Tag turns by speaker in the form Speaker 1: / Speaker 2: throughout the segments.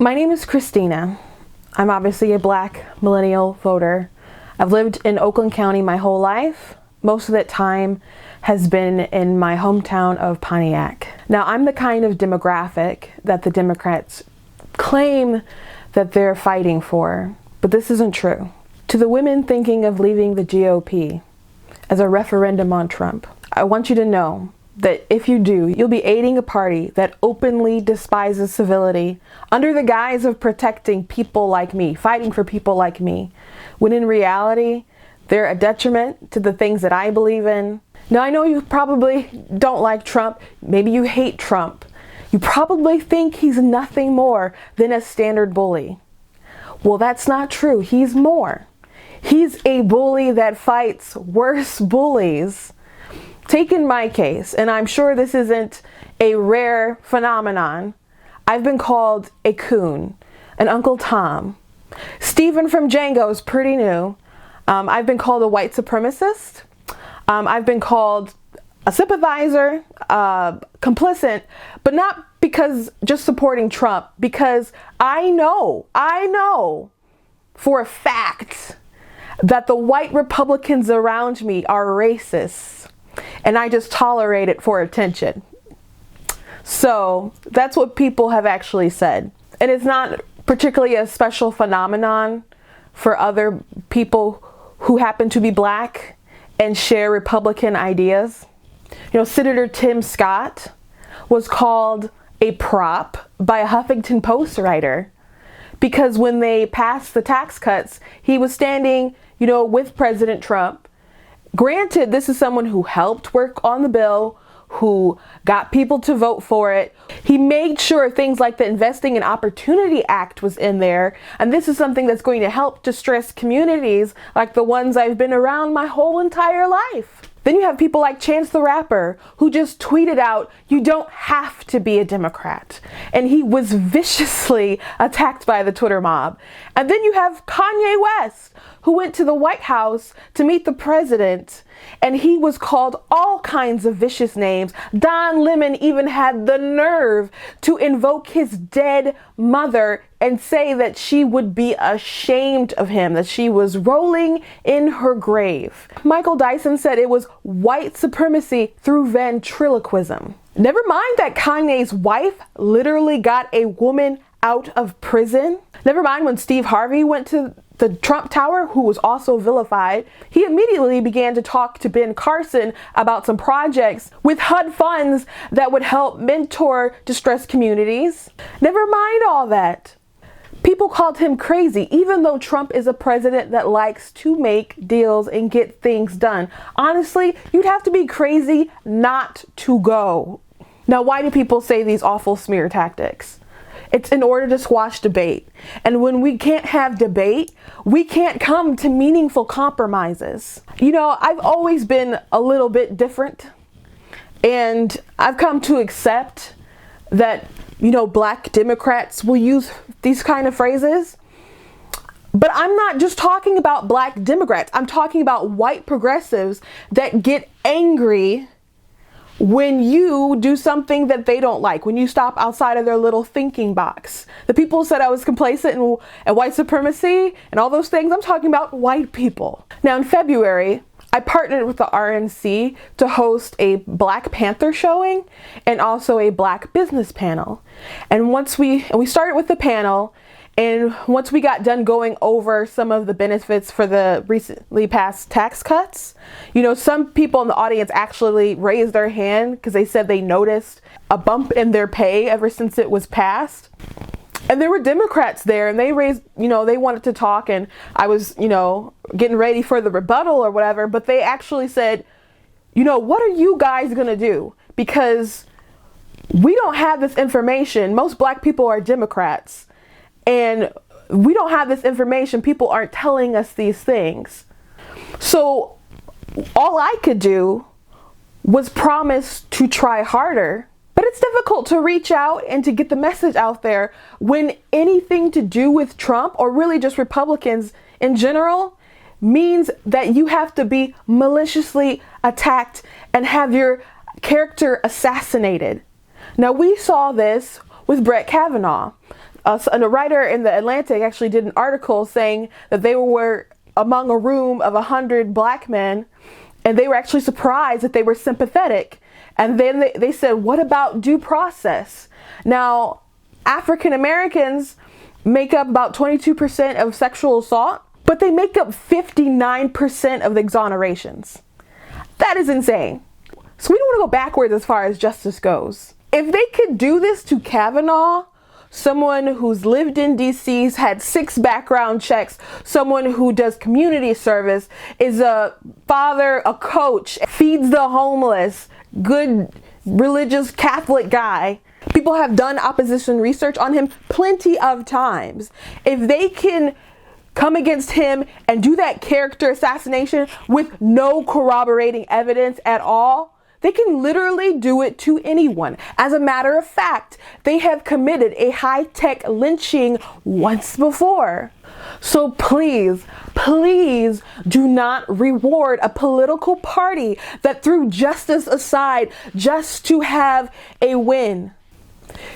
Speaker 1: My name is Christina. I'm obviously a Black millennial voter. I've lived in Oakland County my whole life. Most of that time has been in my hometown of Pontiac. Now, I'm the kind of demographic that the Democrats claim that they're fighting for, but this isn't true. To the women thinking of leaving the GOP as a referendum on Trump, I want you to know that if you do, you'll be aiding a party that openly despises civility under the guise of protecting people like me, fighting for people like me, when in reality, they're a detriment to the things that I believe in. Now, I know you probably don't like Trump. Maybe you hate Trump. You probably think he's nothing more than a standard bully. Well, that's not true. He's more. He's a bully that fights worse bullies. Take in my case, and I'm sure this isn't a rare phenomenon, I've been called a coon, an Uncle Tom. Steven from Django is pretty new. I've been called a white supremacist. I've been called a sympathizer, complicit, but not because just supporting Trump, because I know for a fact that the white Republicans around me are racist. And I just tolerate it for attention. So that's what people have actually said. And it's not particularly a special phenomenon for other people who happen to be Black and share Republican ideas. You know, Senator Tim Scott was called a prop by a Huffington Post writer because when they passed the tax cuts, he was standing, with President Trump. Granted, this is someone who helped work on the bill, who got people to vote for it. He made sure things like the Investing in Opportunity Act was in there. And this is something that's going to help distressed communities like the ones I've been around my whole entire life. Then you have people like Chance the Rapper, who just tweeted out, "You don't have to be a Democrat." And he was viciously attacked by the Twitter mob. And then you have Kanye West, who went to the White House to meet the president, and he was called all kinds of vicious names. Don Lemon even had the nerve to invoke his dead mother and say that she would be ashamed of him, that she was rolling in her grave. Michael Dyson said it was white supremacy through ventriloquism. Never mind that Kanye's wife literally got a woman out of prison. Never mind when Steve Harvey went to the Trump Tower, who was also vilified, he immediately began to talk to Ben Carson about some projects with HUD funds that would help mentor distressed communities. Never mind all that. People called him crazy, even though Trump is a president that likes to make deals and get things done. Honestly, you'd have to be crazy not to go. Now, why do people say these awful smear tactics? It's in order to squash debate. And when we can't have debate, we can't come to meaningful compromises. I've always been a little bit different. And I've come to accept that, Black Democrats will use these kind of phrases. But I'm not just talking about Black Democrats. I'm talking about white progressives that get angry when you do something that they don't like, when you stop outside of their little thinking box. The people said I was complacent and white supremacy and all those things. I'm talking about white people. Now, in February, I partnered with the RNC to host a Black Panther showing and also a Black business panel. And we started with the panel, and once we got done going over some of the benefits for the recently passed tax cuts, some people in the audience actually raised their hand because they said they noticed a bump in their pay ever since it was passed. And there were Democrats there, and they raised, they wanted to talk, and I was, getting ready for the rebuttal or whatever, but they actually said, what are you guys going to do? Because we don't have this information. Most Black people are Democrats. And we don't have this information. People aren't telling us these things. So all I could do was promise to try harder. But it's difficult to reach out and to get the message out there when anything to do with Trump, or really just Republicans in general, means that you have to be maliciously attacked and have your character assassinated. Now, we saw this with Brett Kavanaugh. a writer in the Atlantic actually did an article saying that they were among a room of 100 black men, and they were actually surprised that they were sympathetic. And then they said, what about due process? Now, African Americans make up about 22% of sexual assault, but they make up 59% of the exonerations. That is insane. So we don't want to go backwards as far as justice goes. If they could do this to Kavanaugh, someone who's lived in DC, had 6 background checks, someone who does community service, is a father, a coach, feeds the homeless, good religious Catholic guy. People have done opposition research on him plenty of times. If they can come against him and do that character assassination with no corroborating evidence at all, they can literally do it to anyone. As a matter of fact, they have committed a high-tech lynching once before. So please, please do not reward a political party that threw justice aside just to have a win.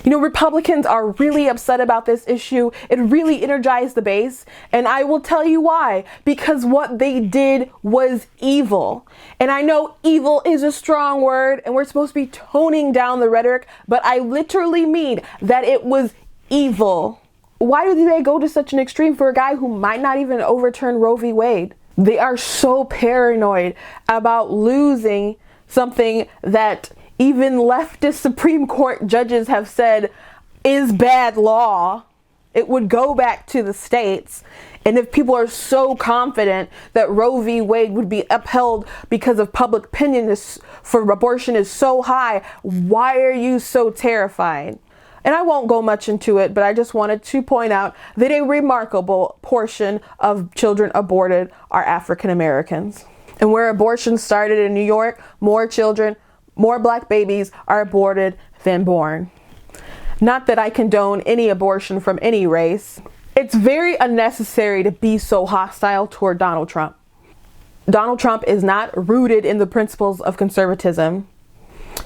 Speaker 1: You know, Republicans are really upset about this issue. It really energized the base, and I will tell you why. Because what they did was evil. And I know evil is a strong word, and we're supposed to be toning down the rhetoric, but I literally mean that it was evil. Why do they go to such an extreme for a guy who might not even overturn Roe v. Wade? They are so paranoid about losing something that even leftist Supreme Court judges have said is bad law. It would go back to the states. And if people are so confident that Roe v. Wade would be upheld because of public opinion for abortion is so high, why are you so terrified? And I won't go much into it, but I just wanted to point out that a remarkable portion of children aborted are African Americans. And where abortion started in New York, more black babies are aborted than born. Not that I condone any abortion from any race. It's very unnecessary to be so hostile toward Donald Trump. Donald Trump is not rooted in the principles of conservatism.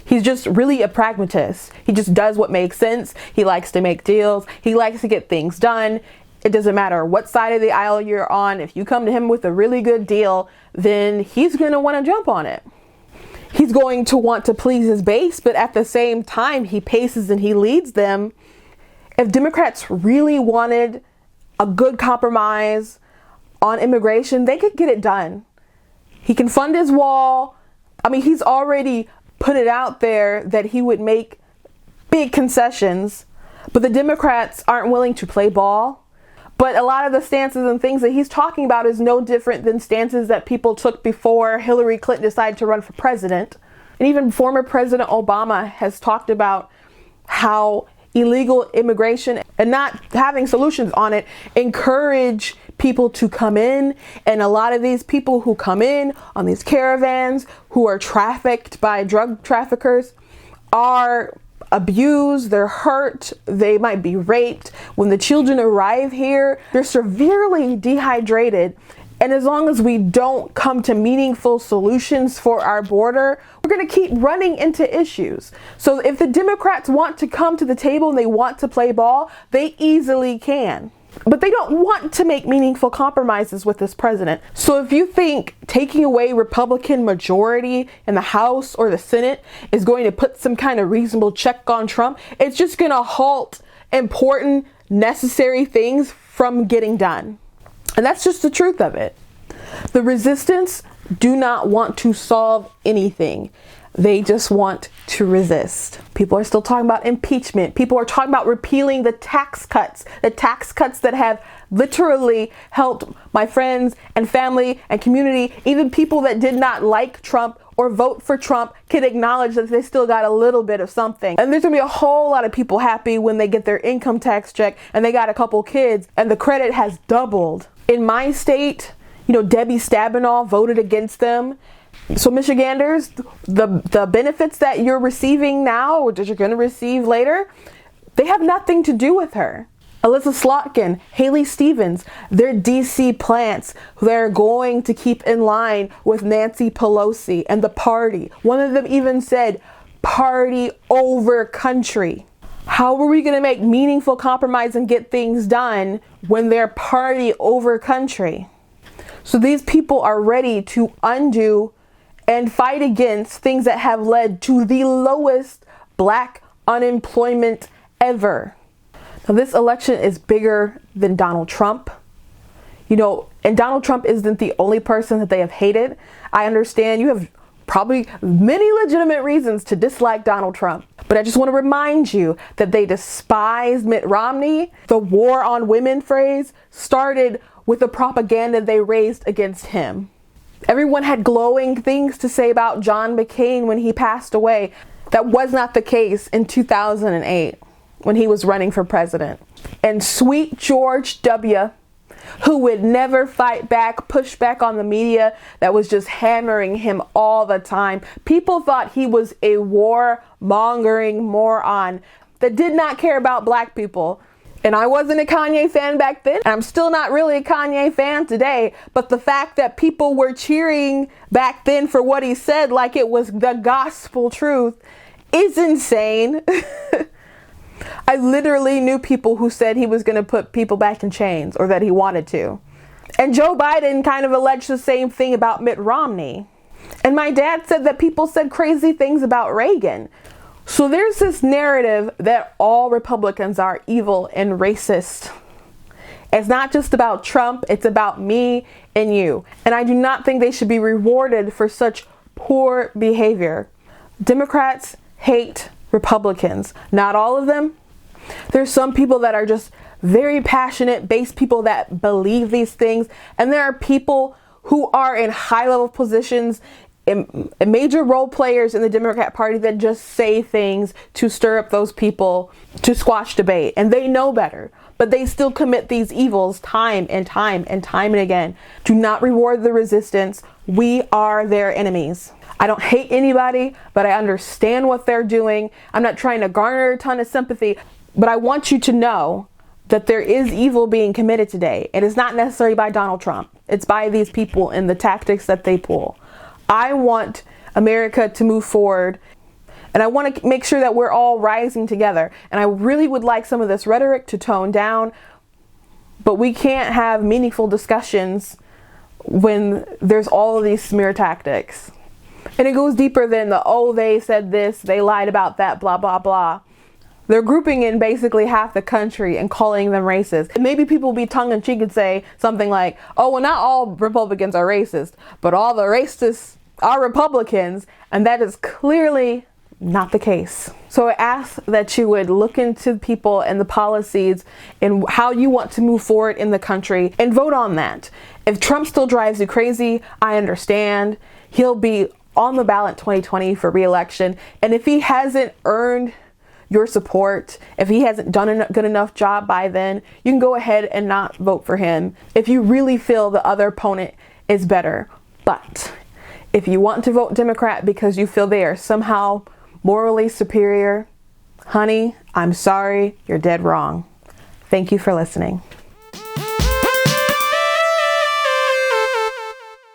Speaker 1: He's just really a pragmatist. He just does what makes sense. He likes to make deals. He likes to get things done. It doesn't matter what side of the aisle you're on. If you come to him with a really good deal, then he's going to want to jump on it. He's going to want to please his base, but at the same time, he paces and he leads them. If Democrats really wanted a good compromise on immigration, they could get it done. He can fund his wall. I mean, he's already put it out there that he would make big concessions, but the Democrats aren't willing to play ball. But a lot of the stances and things that he's talking about is no different than stances that people took before Hillary Clinton decided to run for president. And even former President Obama has talked about how illegal immigration and not having solutions on it encourage people to come in. And a lot of these people who come in on these caravans who are trafficked by drug traffickers are abused, they're hurt, they might be raped. When the children arrive here, they're severely dehydrated. And as long as we don't come to meaningful solutions for our border, we're going to keep running into issues. So if the Democrats want to come to the table and they want to play ball, they easily can. But they don't want to make meaningful compromises with this president. So if you think taking away Republican majority in the House or the Senate is going to put some kind of reasonable check on Trump, it's just going to halt important, necessary things from getting done. And that's just the truth of it. The resistance do not want to solve anything. They just want to resist. People are still talking about impeachment. People are talking about repealing the tax cuts that have literally helped my friends and family and community. Even people that did not like Trump or vote for Trump can acknowledge that they still got a little bit of something. And there's gonna be a whole lot of people happy when they get their income tax check and they got a couple kids and the credit has doubled. In my state, Debbie Stabenow voted against them. So Michiganders, the benefits that you're receiving now or that you're going to receive later, they have nothing to do with her. Alyssa Slotkin, Haley Stevens, they're DC plants. They're going to keep in line with Nancy Pelosi and the party. One of them even said, party over country. How are we going to make meaningful compromise and get things done when they're party over country? So these people are ready to undo and fight against things that have led to the lowest Black unemployment ever. Now, this election is bigger than Donald Trump. And Donald Trump isn't the only person that they have hated. I understand you have probably many legitimate reasons to dislike Donald Trump. But I just want to remind you that they despise Mitt Romney. The war on women phrase started with the propaganda they raised against him. Everyone had glowing things to say about John McCain when he passed away. That was not the case in 2008 when he was running for president. And sweet George W., who would never fight back, push back on the media that was just hammering him all the time. People thought he was a warmongering moron that did not care about Black people. And I wasn't a Kanye fan back then, and I'm still not really a Kanye fan today, but the fact that people were cheering back then for what he said like it was the gospel truth is insane. I literally knew people who said he was going to put people back in chains, or that he wanted to. And Joe Biden kind of alleged the same thing about Mitt Romney. And my dad said that people said crazy things about Reagan. So there's this narrative that all Republicans are evil and racist. It's not just about Trump, it's about me and you. And I do not think they should be rewarded for such poor behavior. Democrats hate Republicans. Not all of them. There's some people that are just very passionate, base people that believe these things. And there are people who are in high level positions, major role players in the Democrat Party that just say things to stir up those people to squash debate. And they know better, but they still commit these evils time and time and time and again. Do not reward the resistance. We are their enemies. I don't hate anybody, but I understand what they're doing. I'm not trying to garner a ton of sympathy, but I want you to know that there is evil being committed today. It is not necessarily by Donald Trump. It's by these people and the tactics that they pull. I want America to move forward, and I want to make sure that we're all rising together. And I really would like some of this rhetoric to tone down, but we can't have meaningful discussions when there's all of these smear tactics. And it goes deeper than they said this, they lied about that, blah, blah, blah. They're grouping in basically half the country and calling them racist. And maybe people will be tongue-in-cheek and say something like, oh, well, not all Republicans are racist, but all the racists are Republicans. And that is clearly not the case. So I ask that you would look into people and the policies and how you want to move forward in the country and vote on that. If Trump still drives you crazy, I understand. He'll be on the ballot 2020 for re-election. And if he hasn't earned your support, if he hasn't done a good enough job by then, you can go ahead and not vote for him if you really feel the other opponent is better. But if you want to vote Democrat because you feel they are somehow morally superior, honey, I'm sorry, you're dead wrong. Thank you for listening.